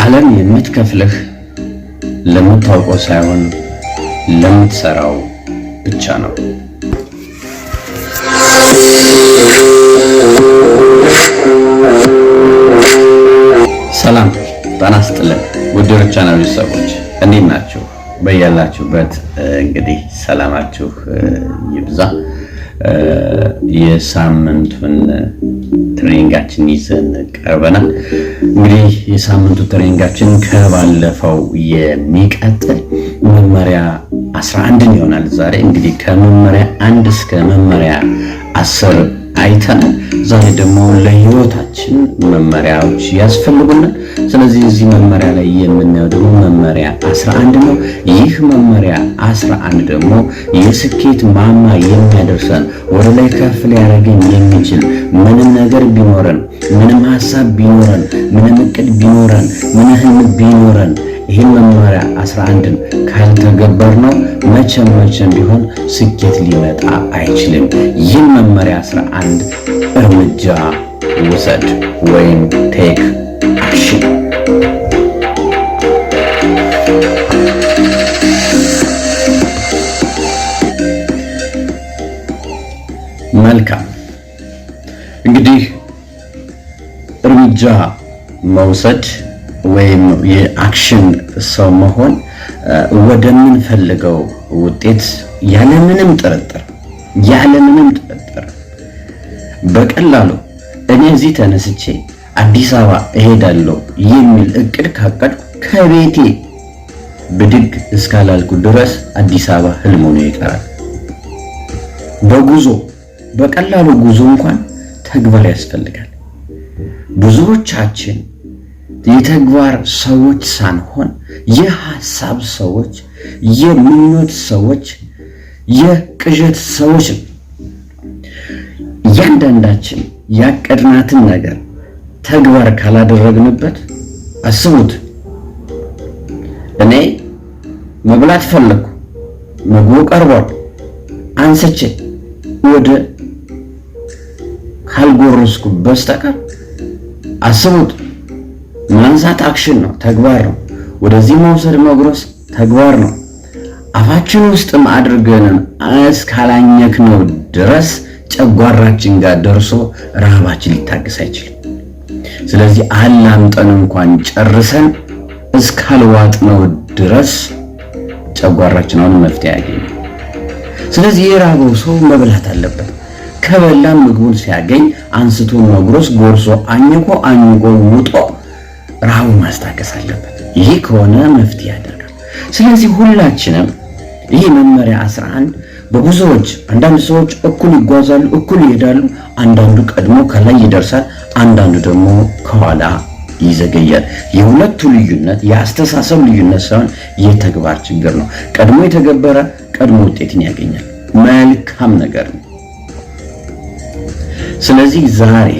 ዓለም የምትከፍልህ ለምታውቀው ሳይሆን ለምትሰራው ብቻ ነው። ሰላም ጤና ይስጥልኝ ውድ ቻናል ሰዎች እንዴት ናችሁ? በያላችሁበት እንግዲህ ሰላማችሁ ይብዛ። የሳምንቱን ትሬኒንጋችን ይዘን ቀርበናል። እንግዲህ የሳምንቱ ትሬኒንጋችን ከባለፈው የሚቀጥል መመሪያ 11 ይሆናል። ዛሬ እንግዲህ ከመመሪያ 1 እስከ መመሪያ 10 አይተናል። ዛሬ ደግሞ ለህይወታችን መመሪያዎች ያስፈልጉናል። ስለዚህ እዚህ መመሪያ ላይ የምናየው ደግሞ መመሪያ 11 ነው። ይህ መመሪያ 11 ደግሞ የስኬት ማማ የሚያደርሰን ወደ ላይ ከፍ ሊያደርገን የሚችል ምንም ነገር ቢኖረን፣ ምንም ሐሳብ ቢኖረን፣ ምንም እቅድ ቢኖረን፣ ምንም ህልም ቢኖረን ይህን መመሪያ 11ን ካልተገበርነው መቼም ቢሆን ስኬት ሊመጣ አይችልም። ይህን መመሪያ 11 እርምጃ ውሰድ ወይም ቴክ አክሽን። መልካም እንግዲህ እርምጃ መውሰድ ወይም የአክሽን ሰው መሆን ወደምንፈልገው ውጤት ያለምንም ጥርጥር በቀላሉ እኔ እዚህ ተነስቼ አዲስ አበባ እሄዳለሁ የሚል እቅድ ካቀድኩ ከቤቴ ብድግ እስካላልኩ ድረስ አዲስ አበባ ህልም ሆኖ ይቀራል። በቀላሉ ጉዞ እንኳን ተግባር ያስፈልጋል። ብዙዎቻችን የተግባር ሰዎች ሳንሆን የሐሳብ ሰዎች፣ የምኞት ሰዎች፣ የቅዠት ሰዎች። እያንዳንዳችን ያቀድናትን ነገር ተግባር ካላደረግንበት አስቡት። እኔ መብላት ፈለኩ፣ ምግቡ ቀርቧል፣ አንስቼ ወደ ካልጎረስኩ በስተቀር አስቡት። ማንሳት አክሽን ነው፣ ተግባር ነው። ወደዚህ መውሰድ መጉረስ ተግባር ነው። አፋችን ውስጥም አድርገን እስካላኘክነው ድረስ ጨጓራችን ጋር ደርሶ ረሃባችን ሊታገስ አይችልም። ስለዚህ አላምጠን እንኳን ጨርሰን እስካልዋጥነው ድረስ ጨጓራችን አሁን መፍትሄ ያገኛል። ስለዚህ የራበው ሰው መብላት አለበት። ከበላም ምግቡን ሲያገኝ አንስቶ መጉረስ፣ ጎርሶ አኝኮ ውጦ ረሃቡ ማስታገስ አለበት። ይሄ ከሆነ መፍትሄ ያደርጋል። ስለዚህ ሁላችንም ይሄ መመሪያ 11 በብዙዎች አንዳንድ ሰዎች እኩል ይጓዛሉ፣ እኩል ይሄዳሉ። አንዳንዱ ቀድሞ ከላይ ይደርሳል፣ አንዳንዱ ደግሞ ከኋላ ይዘገያል። የሁለቱ ልዩነት የአስተሳሰብ ልዩነት ሳይሆን የተግባር ችግር ነው። ቀድሞ የተገበረ ቀድሞ ውጤትን ያገኛል። መልካም ነገር ነው። ስለዚህ ዛሬ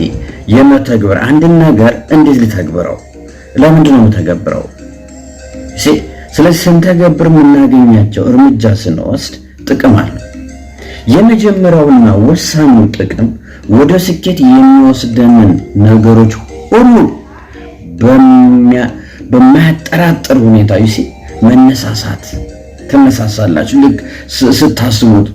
የመተግበር አንድን ነገር እንዴት ልተግብረው? ለምንድን ነው የምተገብረው? ስለዚህ ስንተገብር የምናገኛቸው እርምጃ ስንወስድ ጥቅም አለ። የመጀመሪያውና ወሳኙ ጥቅም ወደ ስኬት የሚወስደንን ነገሮች ሁሉ በማያጠራጥር ሁኔታ መነሳሳት ትነሳሳላችሁ። ልክ ስታስቡት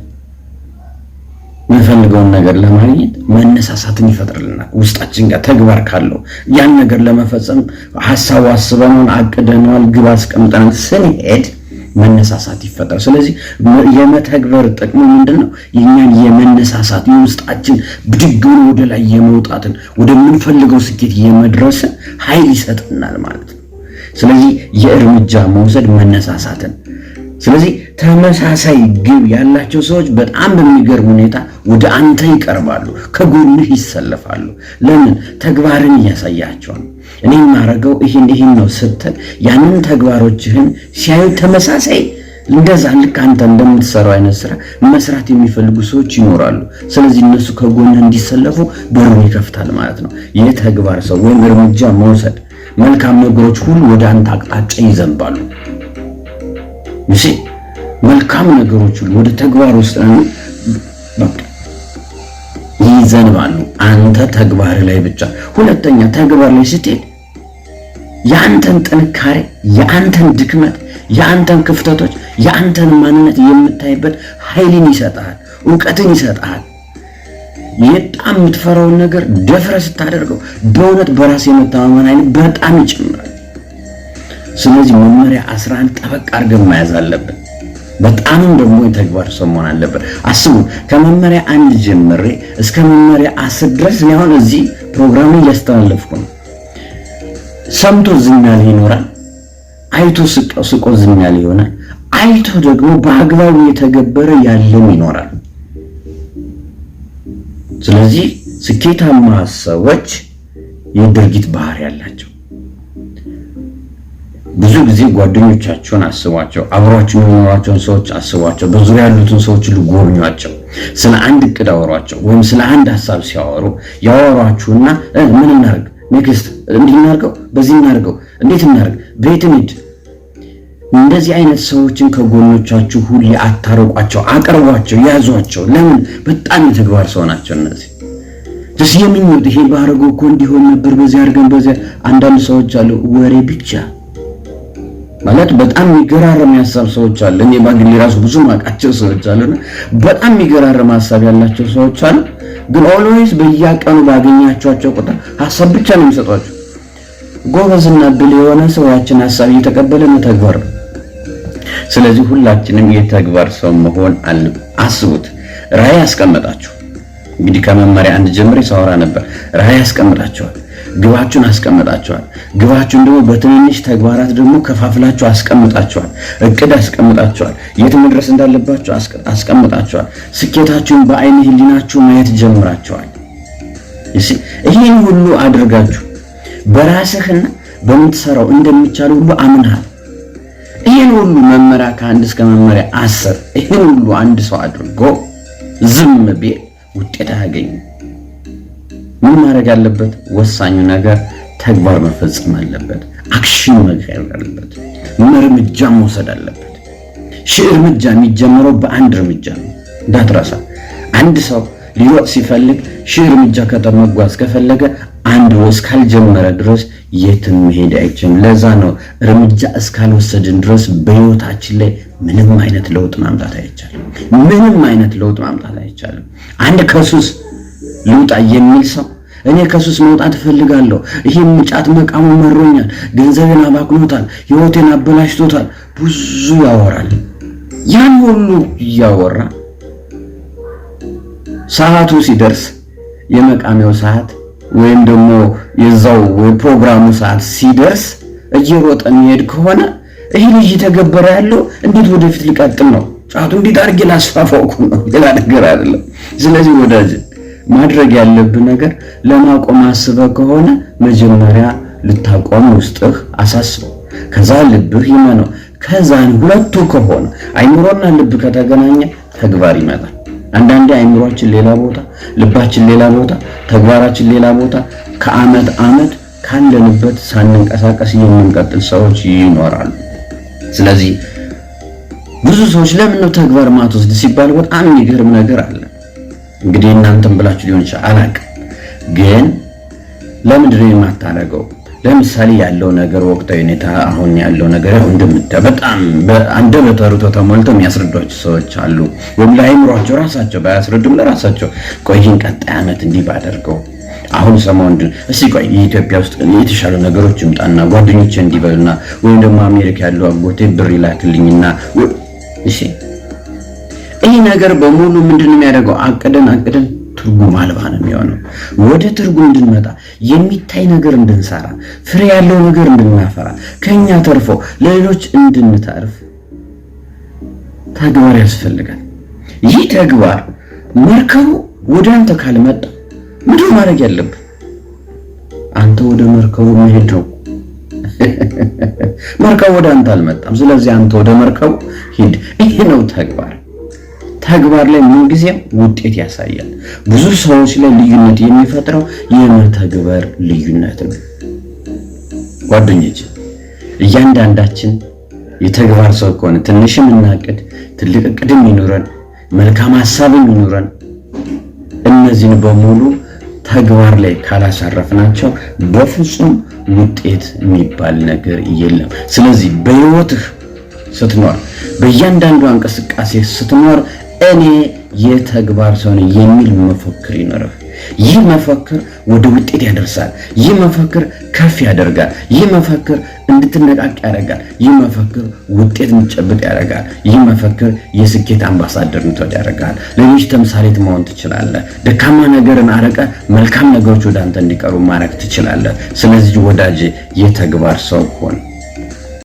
የምንፈልገውን ነገር ለማግኘት መነሳሳትን ይፈጥርልናል። ውስጣችን ጋር ተግባር ካለው ያን ነገር ለመፈጸም ሐሳብ አስበነውን አቅደነዋል፣ ግብ አስቀምጠናል ስንሄድ መነሳሳት ይፈጠራል። ስለዚህ የመተግበር ጥቅሙ ምንድነው? የኛን የመነሳሳት የውስጣችን ብድግ ብሎ ወደ ላይ የመውጣትን ወደምንፈልገው ስኬት የመድረስን ኃይል ይሰጥናል ማለት ነው። ስለዚህ የእርምጃ መውሰድ መነሳሳትን። ስለዚህ ተመሳሳይ ግብ ያላቸው ሰዎች በጣም በሚገርም ሁኔታ ወደ አንተ ይቀርባሉ፣ ከጎንህ ይሰለፋሉ። ለምን? ተግባርን እያሳያቸው ነው። እኔ የማደርገው ይሄን ነው ስትል ያንን ተግባሮችህን ሲያዩ ተመሳሳይ እንደዛ ልክ አንተ እንደምትሰራው አይነት ስራ መስራት የሚፈልጉ ሰዎች ይኖራሉ። ስለዚህ እነሱ ከጎንህ እንዲሰለፉ በሩን ይከፍታል ማለት ነው። የተግባር ሰው ወይም እርምጃ መውሰድ መልካም ነገሮች ሁሉ ወደ አንተ አቅጣጫ ይዘንባሉ። መልካም ነገሮች ሁሉ ወደ ተግባር ውስጥ ይዘንባሉ። አንተ ተግባር ላይ ብቻ። ሁለተኛ ተግባር ላይ ስትሄድ ያንተን ጥንካሬ ያንተን ድክመት ያንተን ክፍተቶች ያንተን ማንነት የምታይበት ኃይልን ይሰጣል ዕውቀትን ይሰጣል የጣም የምትፈራውን ነገር ደፍረህ ስታደርገው በእውነት በራስ የመተማመን ኃይል በጣም ይጨምራል ስለዚህ መመሪያ 11 ጠበቅ አድርገን መያዝ አለብን በጣምም ደግሞ የተግባር ሰው መሆን አለበት አስቡ ከመመሪያ 1 ጀምሬ እስከ መመሪያ 10 ድረስ ነው እዚህ ፕሮግራም እያስተላለፍኩ ነው ሰምቶ ዝም ያለ ይኖራል አይቶ ስቆ ዝም ያለ ይሆናል አይቶ ደግሞ በአግባቡ የተገበረ ያለም ይኖራል ስለዚህ ስኬታማ ሰዎች የድርጊት ባህሪ ያላቸው ብዙ ጊዜ ጓደኞቻቸውን አስቧቸው አብሯቸው የሚኖራቸውን ሰዎች አስቧቸው በዙሪያ ያሉትን ሰዎች ልጎብኟቸው ስለ አንድ እቅድ አወሯቸው ወይም ስለ አንድ ሐሳብ ሲያወሩ ያወሯችሁና ምን እናርግ ኔክስት እንዲናርገው በዚህ እናርገው እንዴት እናርግ ቤት እንሂድ እንደዚህ አይነት ሰዎችን ከጎኖቻችሁ ሁሉ አታርቋቸው አቀርቧቸው ያዟቸው ለምን በጣም የተግባር ሰው ናቸው እነዚህ ደስ የሚሉት ይሄ ባረጎ እኮ እንዲሆን ነበር በዚህ አርገን በዚህ አንዳንድ ሰዎች አሉ ወሬ ብቻ ማለት በጣም የሚገራረም ያሳብ ሰዎች አሉ እኔ ባግሊ ራሱ ብዙ ማቃቸው ሰዎች አሉና በጣም የሚገራረም ሐሳብ ያላቸው ሰዎች አሉ ግን ኦልዌይስ በየቀኑ ባገኛቸው ቁጥር ሐሳብ ብቻ ነው የሚሰጧቸው ጎበዝና ብል የሆነ ሰው ያችን ሐሳብ እየተቀበለ ነው ተግባር ስለዚህ ሁላችንም የተግባር ሰው መሆን አለብን አስቡት ራዕይ ያስቀምጣችሁ እንግዲህ ከመመሪያ 1 ጀምሬ ሳወራ ነበር ራዕይ ያስቀምጣችኋል ግባችሁን አስቀምጣችኋል ግባችሁን ደግሞ በትንንሽ ተግባራት ደግሞ ከፋፍላችሁ አስቀምጣችኋል እቅድ አስቀምጣችኋል የት መድረስ እንዳለባችሁ አስቀምጣችኋል ስኬታችሁን በአይን ህሊናችሁ ማየት ጀምራችኋል ይሄን ሁሉ አድርጋችሁ በራስህና በምትሰራው እንደሚቻል ሁሉ አምናል ይሄን ሁሉ መመሪያ ከ1 እስከ መመሪያ 10 ይሄን ሁሉ አንድ ሰው አድርጎ ዝም ቢል ውጤት አያገኝም ምን ማድረግ አለበት ወሳኙ ነገር ተግባር መፈጸም አለበት አክሽን መግፋት አለበት እርምጃ መውሰድ አለበት እርምጃ የሚጀምረው በአንድ እርምጃ ነው እንዳትረሳ አንድ ሰው ሊወጥ ሲፈልግ እርምጃ ከተመጓዝ ከፈለገ አንድ ወስ ካልጀመረ ድረስ የትም መሄድ አይችልም ለዛ ነው እርምጃ እስካልወሰድን ድረስ በህይወታችን ላይ ምንም አይነት ለውጥ ማምጣት አይቻልም አንድ ከሱስ ልውጣ የሚል ሰው እኔ ከሱስ መውጣት ፈልጋለሁ ይሄን ጫት መቃሙ መሮኛል ገንዘቤን አባክኖታል ህይወቴን አበላሽቶታል ብዙ ያወራል ያን ሁሉ ያወራ ሰዓቱ ሲደርስ የመቃሚው ሰዓት ወይም ደግሞ የዛው ፕሮግራሙ ሰዓት ሲደርስ እየሮጠ የሚሄድ ከሆነ ይሄ ልጅ ተገበረ ያለው እንዴት ወደፊት ሊቀጥል ነው ጫቱ እንዴት አድርጌ ላስፋፋው ነው ሌላ ነገር አይደለም ስለዚህ ወዳጅ ማድረግ ያለብህ ነገር ለማቆም አስበህ ከሆነ መጀመሪያ ልታቆም ውስጥህ አሳስበው ከዛ ልብህ ይመነው ከዛን ሁለቱ ከሆነ አይምሮና ልብ ከተገናኘ ተግባር ይመጣል አንዳንዴ አይምሮአችን ሌላ ቦታ ልባችን ሌላ ቦታ ተግባራችን ሌላ ቦታ ከአመት አመት ካለንበት ሳንንቀሳቀስ የምንቀጥል ሰዎች ይኖራሉ ስለዚህ ብዙ ሰዎች ለምን ነው ተግባር ማትወስድ ሲባል በጣም የሚገርም ነገር አለ እንግዲህ እናንተም ብላችሁ ሊሆን ይችላል አላውቅም ግን ለምንድን ነው የማታረገው ለምሳሌ ያለው ነገር ወቅታዊ ሁኔታ አሁን ያለው ነገር እንደምታዩት በጣም በአንደበተሩት ተሞልተው የሚያስረዷቸው ሰዎች አሉ ወይም ለአይምሮአቸው ራሳቸው ባያስረዱም ለራሳቸው ቆይን ቀጣይ አመት እንዲህ ባደርገው አሁን ሰሞኑን እስቲ ቆይ ኢትዮጵያ ውስጥ የተሻሉ ነገሮች ይምጣና ጓደኞቼ እንዲበሉና ወይም ደግሞ አሜሪካ ያለው አጎቴ ብር ይላክልኝና እሺ ይሄ ነገር በሙሉ ምንድነው የሚያደርገው አቅደን ትርጉም አልባ ነው የሚሆነው ወደ ትርጉም እንድንመጣ የሚታይ ነገር እንድንሰራ ፍሬ ያለው ነገር እንድናፈራ ከኛ ተርፎ ለሌሎች እንድንተርፍ ተግባር ያስፈልጋል ይህ ተግባር መርከቡ ወደ አንተ ካልመጣ ምንድነው ማድረግ ያለብህ አንተ ወደ መርከቡ መሄድ ነው መርከቡ ወደ አንተ አልመጣም ስለዚህ አንተ ወደ መርከቡ ሂድ ይሄ ነው ተግባር ላይ ምን ጊዜም ውጤት ያሳያል ብዙ ሰዎች ላይ ልዩነት የሚፈጥረው የመተግበር ልዩነት ነው ጓደኞቼ እያንዳንዳችን የተግባር ሰው ከሆነ ትንሽም እናቅድ ትልቅ እቅድም ይኖረን መልካም ሐሳብም ይኖረን እነዚህን በሙሉ ተግባር ላይ ካላሳረፍናቸው በፍጹም ውጤት የሚባል ነገር የለም። ስለዚህ በህይወትህ ስትኖር በእያንዳንዱ እንቅስቃሴ ስትኖር እኔ የተግባር ሰው ነኝ የሚል መፈክር ይኖርህ። ይህ መፈክር ወደ ውጤት ያደርሳል። ይህ መፈክር ከፍ ያደርጋል። ይህ መፈክር እንድትነቃቅ ያደርጋል። ይህ መፈክር ውጤት እንድትጨብጥ ያደርጋል። ይህ መፈክር የስኬት አምባሳደር እንድትሆን ያደርጋል። ለሌሎች ተምሳሌት መሆን ትችላለህ። ደካማ ነገርን አርቀህ መልካም ነገሮች ወደ አንተ እንዲቀሩ ማድረግ ትችላለህ። ስለዚህ ወዳጄ የተግባር ሰው ሆን።